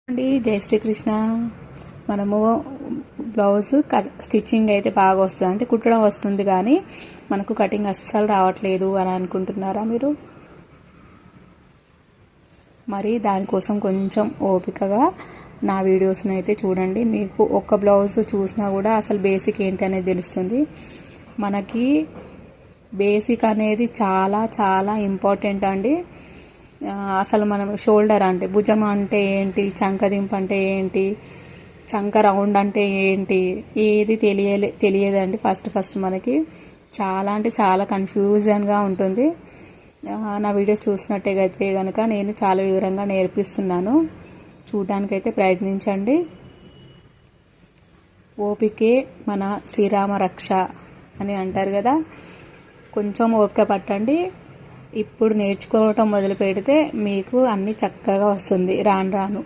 అండి జై శ్రీకృష్ణ. మనము బ్లౌజ్ స్టిచ్చింగ్ అయితే బాగా వస్తుంది, అంటే కుట్టడం వస్తుంది, కానీ మనకు కటింగ్ అస్సలు రావట్లేదు అని అనుకుంటున్నారా మీరు? మరి దానికోసం కొంచెం ఓపికగా నా వీడియోస్ని అయితే చూడండి. మీకు ఒక్క బ్లౌజ్ చూసినా కూడా అసలు బేసిక్ ఏంటి అనేది తెలుస్తుంది. మనకి బేసిక్ అనేది చాలా చాలా ఇంపార్టెంట్ అండి. అసలు మనం షోల్డర్ అంటే భుజం అంటే ఏంటి, చంకదింపు అంటే ఏంటి, చంక రౌండ్ అంటే ఏంటి, ఏది తెలియదండి. ఫస్ట్ మనకి చాలా అంటే చాలా కన్ఫ్యూజన్గా ఉంటుంది. నా వీడియోస్ చూసినట్టయితే కనుక నేను చాలా వివరంగా నేర్పిస్తున్నాను, చూడడానికైతే ప్రయత్నించండి. ఓపికే మన శ్రీరామ రక్ష అని అంటారు కదా, కొంచెం ఓపిక పట్టండి. ఇప్పుడు నేర్చుకోవటం మొదలు పెడితే మీకు అన్నీ చక్కగా వస్తుంది రాను రాను.